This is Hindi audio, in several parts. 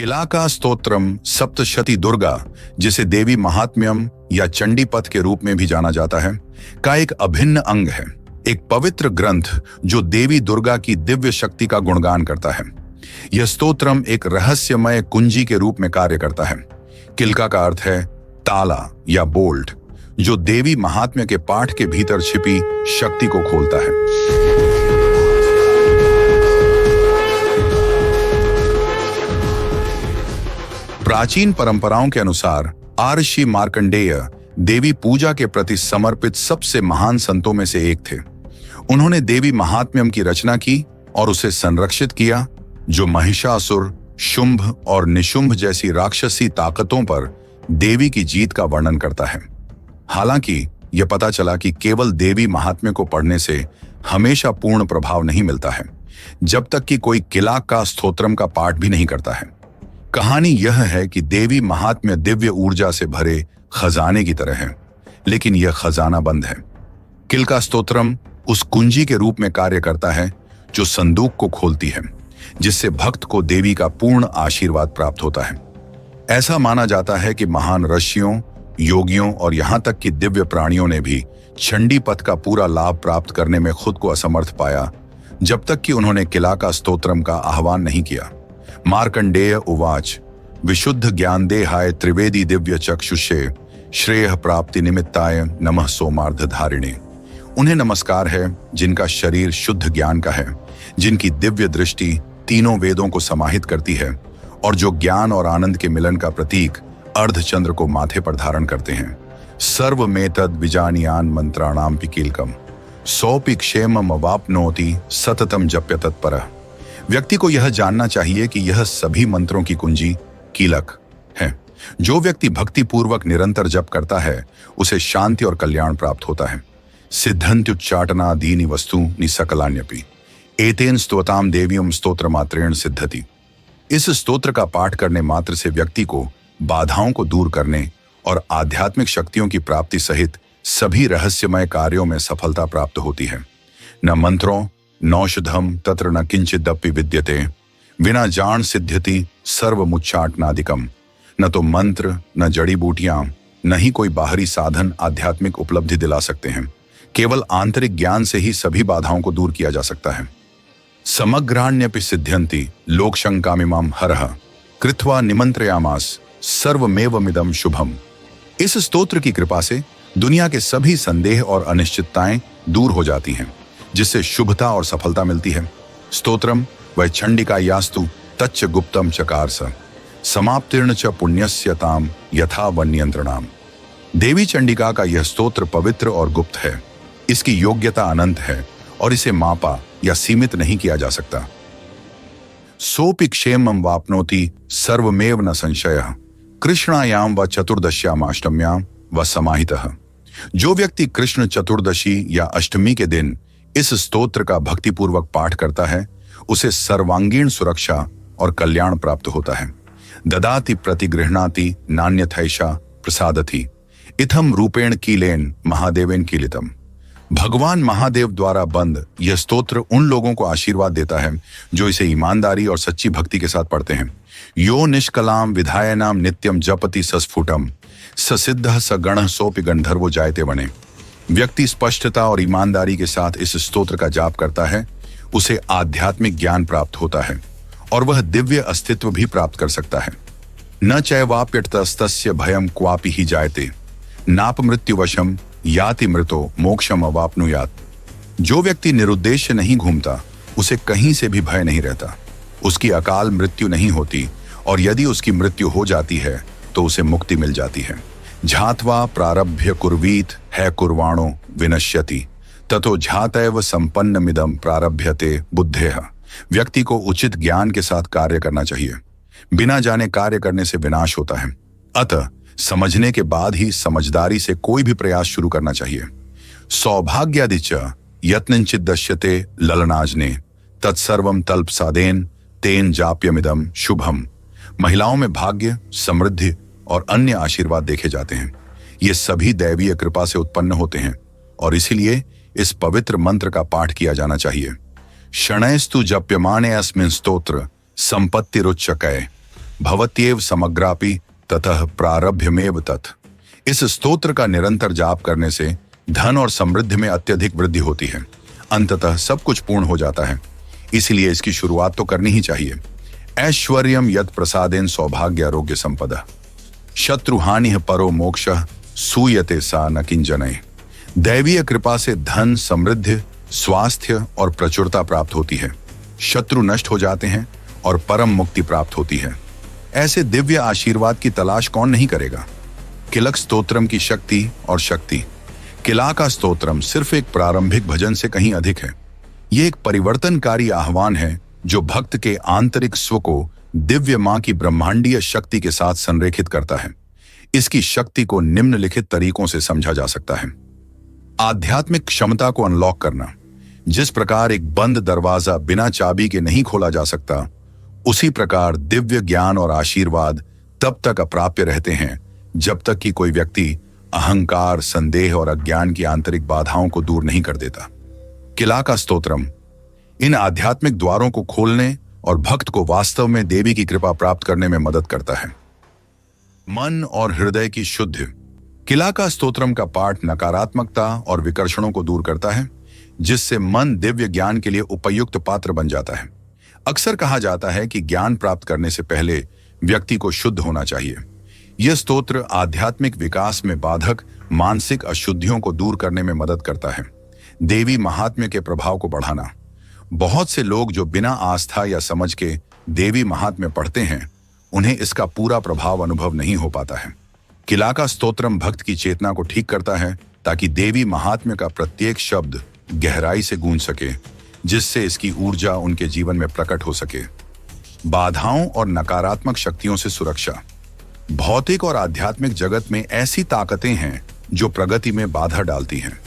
किलाका स्तोत्रम सप्तशती दुर्गा, जिसे देवी महात्म्यम या चंडीपथ के रूप में भी जाना जाता है, का एक अभिन्न अंग है। एक पवित्र ग्रंथ जो देवी दुर्गा की दिव्य शक्ति का गुणगान करता है। यह स्तोत्रम एक रहस्यमय कुंजी के रूप में कार्य करता है। किलका का अर्थ है ताला या बोल्ट, जो देवी महात्म्य के पाठ के भीतर छिपी शक्ति को खोलता है। प्राचीन परंपराओं के अनुसार महर्षि मार्कंडेय देवी पूजा के प्रति समर्पित सबसे महान संतों में से एक थे। उन्होंने देवी महात्म्यम की रचना की और उसे संरक्षित किया, जो महिषासुर, शुंभ और निशुंभ जैसी राक्षसी ताकतों पर देवी की जीत का वर्णन करता है। हालांकि यह पता चला कि केवल देवी महात्म्य को पढ़ने से हमेशा पूर्ण प्रभाव नहीं मिलता है, जब तक कि कोई किलाका स्तोत्रम का पाठ भी नहीं करता है। कहानी यह है कि देवी महात्म्य दिव्य ऊर्जा से भरे खजाने की तरह है, लेकिन यह खजाना बंद है। किलका स्तोत्रम उस कुंजी के रूप में कार्य करता है जो संदूक को खोलती है, जिससे भक्त को देवी का पूर्ण आशीर्वाद प्राप्त होता है। ऐसा माना जाता है कि महान ऋषियों, योगियों और यहाँ तक कि दिव्य प्राणियों ने भी चंडीपथ का पूरा लाभ प्राप्त करने में खुद को असमर्थ पाया, जब तक कि उन्होंने किलाका स्तोत्रम का आह्वान नहीं किया। मार्कंडेय उवाच विशुद्ध ज्ञान देहाय त्रिवेदी दिव्य चक्षुषे श्रेय प्राप्ति निमित्ताय नमः सोमार्ध धारिणे। उन्हें नमस्कार है जिनका शरीर शुद्ध ज्ञान का है, जिनकी दिव्य दृष्टि तीनों वेदों को समाहित करती है और जो ज्ञान और आनंद के मिलन का प्रतीक अर्धचंद्र को माथे पर धारण करते हैं। सर्वमेतद विजानीयान मंत्राणाम पिकीलकम सौपि क्षेमम अवाप्नोति सततम जप्य तत्परः। व्यक्ति को यह जानना चाहिए कि यह सभी मंत्रों की कुंजी कीलक है। जो व्यक्ति भक्ति पूर्वक निरंतर जप करता है, उसे शांति और कल्याण प्राप्त होता है। सिद्धन्त्युच्चाटनादीनि वस्तूनि सकलान्यपि एतेन स्तोताम देवीयम स्तोत्र मात्रेण सिद्धति। इस स्तोत्र का पाठ करने मात्र से व्यक्ति को बाधाओं को दूर करने और आध्यात्मिक शक्तियों की प्राप्ति सहित सभी रहस्यमय कार्यों में सफलता प्राप्त होती है। न मंत्रों नौषधम तत्र न किंचिदपि विद्यते विना जान सिद्ध्यति सर्वमुच्चाटनादिकम। न तो मंत्र, न जड़ी बूटियां, न ही कोई बाहरी साधन आध्यात्मिक उपलब्धि दिला सकते हैं। केवल आंतरिक ज्ञान से ही सभी बाधाओं को दूर किया जा सकता है। समग्राण्यपि सिद्ध्यन्ति लोकशंकामिमां हरः कृत्वा निमंत्रयामास सर्वमेवमिदं शुभम। इस स्तोत्र की कृपा से दुनिया के सभी संदेह और अनिश्चितताएं दूर हो जाती हैं, जिससे शुभता और सफलता मिलती है। स्तोत्रम वह चंडिका यास्तु तच्च गुप्तम चकारस समाप्तीर्ण च पुण्यस्यताम यथा वन्यंत्रणाम। देवी चंडिका का यह स्तोत्र पवित्र और गुप्त है। इसकी योग्यता अनंत है और इसे मापा या सीमित नहीं किया जा सकता। सोपि क्षेमम वाप्नोति सर्वमेव न संशयः कृष्णायाम व चतुर्दश्याम अष्टम्याम व समाहितः। जो व्यक्ति कृष्ण चतुर्दशी या अष्टमी के दिन इस स्तोत्र का भक्तिपूर्वक पाठ करता है, उसे सर्वांगीण सुरक्षा और कल्याण प्राप्त होता है। ददाति प्रतिगृह्णाति नान्यथैषा प्रसादति इथम रूपेण कीलेन महादेवेन कीलितम। भगवान महादेव द्वारा बंद यह स्तोत्र उन लोगों को आशीर्वाद देता है जो इसे ईमानदारी और सच्ची भक्ति के साथ पढ़ते हैं। यो निष्कलाम विधायनाम नित्यम जपति सस्फुटम ससिद्धः स गणः सोपि गंधर्वो जायते वने। व्यक्ति स्पष्टता और ईमानदारी के साथ इस स्तोत्र का जाप करता है, उसे आध्यात्मिक ज्ञान प्राप्त होता है और वह दिव्य अस्तित्व भी प्राप्त कर सकता है। न चैवाप्यतस्तस्य भयम क्वापि ही जायते नाप मृत्युवशम याति मृतो मोक्षम अवाप्नुयात। जो व्यक्ति निरुद्देश्य नहीं घूमता, उसे कहीं से भी भय नहीं रहता। उसकी अकाल मृत्यु नहीं होती और यदि उसकी मृत्यु हो जाती है तो उसे मुक्ति मिल जाती है। झात्वा प्रारभ्य कुर्वीत है कुर्वाणो विनश्यति ततो झातैव संपन्नमिदं प्रारभ्यते बुद्धेः। व्यक्ति को उचित ज्ञान के साथ कार्य करना चाहिए। बिना जाने कार्य करने से विनाश होता है। अतः समझने के बाद ही समझदारी से कोई भी प्रयास शुरू करना चाहिए। सौभाग्यादिच यत्निंचित दश्यते ललनाजने तत्सर्वम तल्पसादेन तेन जाप्यमिदं शुभम। महिलाओं में भाग्य, समृद्धि और अन्य आशीर्वाद देखे जाते हैं। ये सभी दैवीय कृपा से उत्पन्न होते हैं और इसीलिए इस पवित्र मंत्र का पाठ किया जाना चाहिए। शणैस्तु जप्यमाने अस्मिन् स्तोत्र संपत्तिरुच्चकय भवत्येव समग्रापि ततः प्रारभ्यमेव तत्। इस स्तोत्र का निरंतर जाप करने से धन और समृद्धि में अत्यधिक वृद्धि होती है। अंततः सब कुछ पूर्ण हो जाता है, इसलिए इसकी शुरुआत तो करनी ही चाहिए। ऐश्वर्यम यत् प्रसादेन सौभाग्य आरोग्य संपदा शत्रुहानि परो मोक्ष सूयते सा न किंजनय। दैवीय कृपा से धन, समृद्धि, स्वास्थ्य और प्रचुरता प्राप्त होती है, शत्रु नष्ट हो जाते हैं और परम मुक्ति प्राप्त होती है। ऐसे दिव्य आशीर्वाद की तलाश कौन नहीं करेगा। किलक स्तोत्रम की शक्ति और शक्ति। किलाका स्तोत्रम सिर्फ एक प्रारंभिक भजन से कहीं अधिक है। यह एक परिवर्तनकारी आह्वान है जो भक्त के आंतरिक स्व को दिव्य मां की ब्रह्मांडीय शक्ति के साथ संरेखित करता है। इसकी शक्ति को निम्नलिखित तरीकों से समझा जा सकता है। आध्यात्मिक क्षमता को अनलॉक करना। जिस प्रकार एक बंद दरवाजा बिना चाबी के नहीं खोला जा सकता, उसी प्रकार दिव्य ज्ञान और आशीर्वाद तब तक अप्राप्य रहते हैं जब तक कि कोई व्यक्ति अहंकार, संदेह और अज्ञान की आंतरिक बाधाओं को दूर नहीं कर देता। किलाका स्तोत्रम इन आध्यात्मिक द्वारों को खोलने और भक्त को वास्तव में देवी की कृपा प्राप्त करने में मदद करता है। मन और हृदय की शुद्धि। किलाका स्तोत्रम का पाठ नकारात्मकता और विकर्षणों को दूर करता है, जिससे मन दिव्य ज्ञान के लिए उपयुक्त पात्र बन जाता है। अक्सर कहा जाता है कि ज्ञान प्राप्त करने से पहले व्यक्ति को शुद्ध होना चाहिए। यह स्तोत्र आध्यात्मिक विकास में बाधक मानसिक अशुद्धियों को दूर करने में मदद करता है। देवी महात्म्य के प्रभाव को बढ़ाना। बहुत से लोग जो बिना आस्था या समझ के देवी महात्म्य पढ़ते हैं, उन्हें इसका पूरा प्रभाव अनुभव नहीं हो पाता है। किलाका स्तोत्रम भक्त की चेतना को ठीक करता है ताकि देवी महात्म्य का प्रत्येक शब्द गहराई से गूंज सके, जिससे इसकी ऊर्जा उनके जीवन में प्रकट हो सके। बाधाओं और नकारात्मक शक्तियों से सुरक्षा। भौतिक और आध्यात्मिक जगत में ऐसी ताकतें हैं जो प्रगति में बाधा डालती हैं।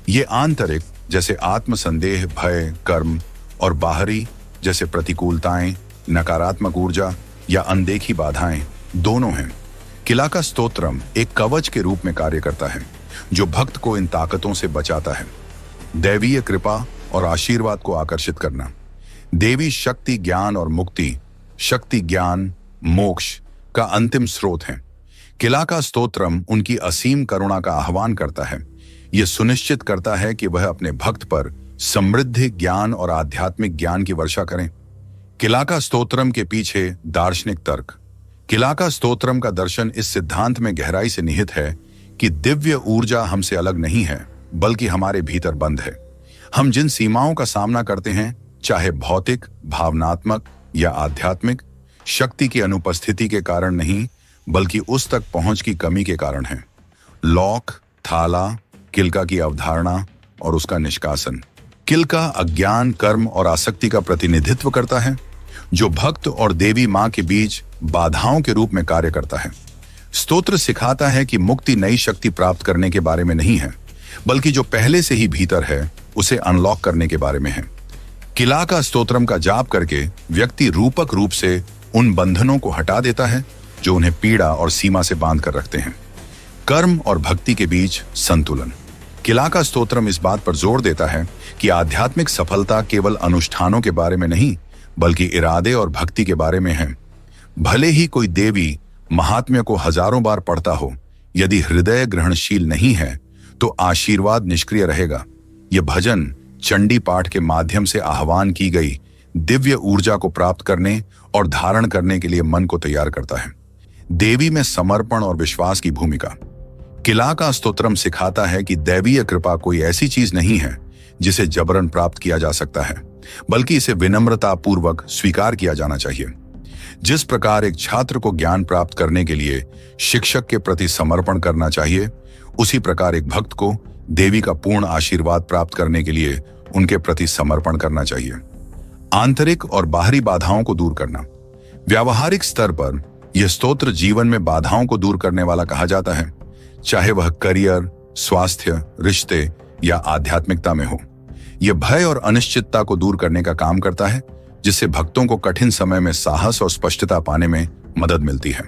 ये आंतरिक जैसे आत्मसंदेह, भय, कर्म, और बाहरी जैसे प्रतिकूलताएं, नकारात्मक ऊर्जा या अनदेखी बाधाएं दोनों हैं। किलाका स्तोत्रम एक कवच के रूप में कार्य करता है जो भक्त को इन ताकतों से बचाता है। दैवीय कृपा और आशीर्वाद को आकर्षित करना। देवी शक्ति, ज्ञान और मुक्ति, शक्ति, ज्ञान, मोक्ष का अंतिम स्रोत है। किलाका स्तोत्रम उनकी असीम करुणा का आह्वान करता है। यह सुनिश्चित करता है कि वह अपने भक्त पर समृद्धि, ज्ञान और आध्यात्मिक ज्ञान की वर्षा करें। किलाका स्तोत्रम के पीछे दार्शनिक तर्क। किलाका स्तोत्रम का दर्शन इस सिद्धांत में गहराई से निहित है कि दिव्य ऊर्जा हमसे अलग नहीं है, बल्कि हमारे भीतर बंद है। हम जिन सीमाओं का सामना करते हैं, चाहे भौतिक, भावनात्मक या आध्यात्मिक, शक्ति की अनुपस्थिति के कारण नहीं, बल्कि उस तक पहुंच की कमी के कारण है। लॉक, थाला, किलका की अवधारणा और उसका निष्कासन। किलका अज्ञान, कर्म और आसक्ति का प्रतिनिधित्व करता है, जो भक्त और देवी मां के बीच बाधाओं के रूप में कार्य करता है। स्तोत्र सिखाता है कि मुक्ति नई शक्ति प्राप्त करने के बारे में नहीं है, बल्कि जो पहले से ही भीतर है उसे अनलॉक करने के बारे में है। किलाका स्तोत्रम का जाप करके व्यक्ति रूपक रूप से उन बंधनों को हटा देता है जो उन्हें पीड़ा और सीमा से बांध कर रखते हैं। कर्म और भक्ति के बीच संतुलन। किलाका स्तोत्रम इस बात पर जोर देता है कि आध्यात्मिक सफलता केवल अनुष्ठानों के बारे में नहीं, बल्कि इरादे और भक्ति के बारे में है। भले ही कोई देवी महात्म्य को हजारों बार पढ़ता हो, यदि हृदय ग्रहणशील नहीं है तो आशीर्वाद निष्क्रिय रहेगा। यह भजन चंडी पाठ के माध्यम से आह्वान की गई दिव्य ऊर्जा को प्राप्त करने और धारण करने के लिए मन को तैयार करता है। देवी में समर्पण और विश्वास की भूमिका। किलाका स्तोत्रम सिखाता है कि दैवीय कृपा कोई ऐसी चीज नहीं है जिसे जबरन प्राप्त किया जा सकता है, बल्कि इसे विनम्रता पूर्वक स्वीकार किया जाना चाहिए। जिस प्रकार एक छात्र को ज्ञान प्राप्त करने के लिए शिक्षक के प्रति समर्पण करना चाहिए, उसी प्रकार एक भक्त को देवी का पूर्ण आशीर्वाद प्राप्त करने के लिए उनके प्रति समर्पण करना चाहिए। आंतरिक और बाहरी बाधाओं को दूर करना। व्यावहारिक स्तर पर यह स्तोत्र जीवन में बाधाओं को दूर करने वाला कहा जाता है, चाहे वह करियर, स्वास्थ्य, रिश्ते या आध्यात्मिकता में हो। यह भय और अनिश्चितता को दूर करने का काम करता है, जिससे भक्तों को कठिन समय में साहस और स्पष्टता पाने में मदद मिलती है।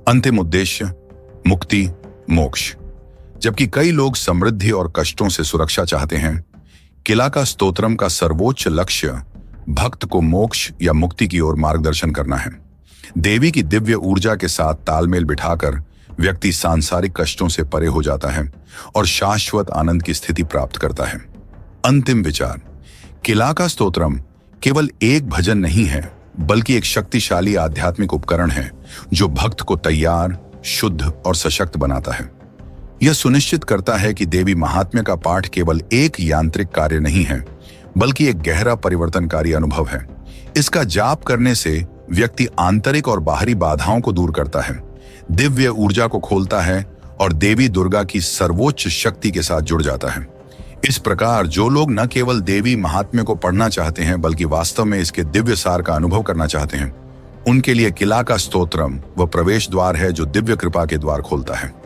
अंतिम उद्देश्य मुक्ति, मोक्ष। जबकि कई लोग समृद्धि और कष्टों से सुरक्षा चाहते हैं, किलाका स्तोत्रम का सर्वोच्च लक्ष्य भक्त को मोक्ष या मुक्ति की ओर मार्गदर्शन करना है। देवी की दिव्य ऊर्जा के साथ तालमेल बिठाकर व्यक्ति सांसारिक कष्टों से परे हो जाता है और शाश्वत आनंद की स्थिति प्राप्त करता है। अंतिम विचार, किलाका स्तोत्रम केवल एक भजन नहीं है, बल्कि एक शक्तिशाली आध्यात्मिक उपकरण है जो भक्त को तैयार, शुद्ध और सशक्त बनाता है। यह सुनिश्चित करता है कि देवी महात्म्य का पाठ केवल एक यांत्रिक कार्य नहीं है, बल्कि एक गहरा परिवर्तनकारी अनुभव है। इसका जाप करने से व्यक्ति आंतरिक और बाहरी बाधाओं को दूर करता है, दिव्य ऊर्जा को खोलता है और देवी दुर्गा की सर्वोच्च शक्ति के साथ जुड़ जाता है। इस प्रकार जो लोग न केवल देवी महात्म्य को पढ़ना चाहते हैं, बल्कि वास्तव में इसके दिव्य सार का अनुभव करना चाहते हैं, उनके लिए किलाका स्तोत्रम वह प्रवेश द्वार है जो दिव्य कृपा के द्वार खोलता है।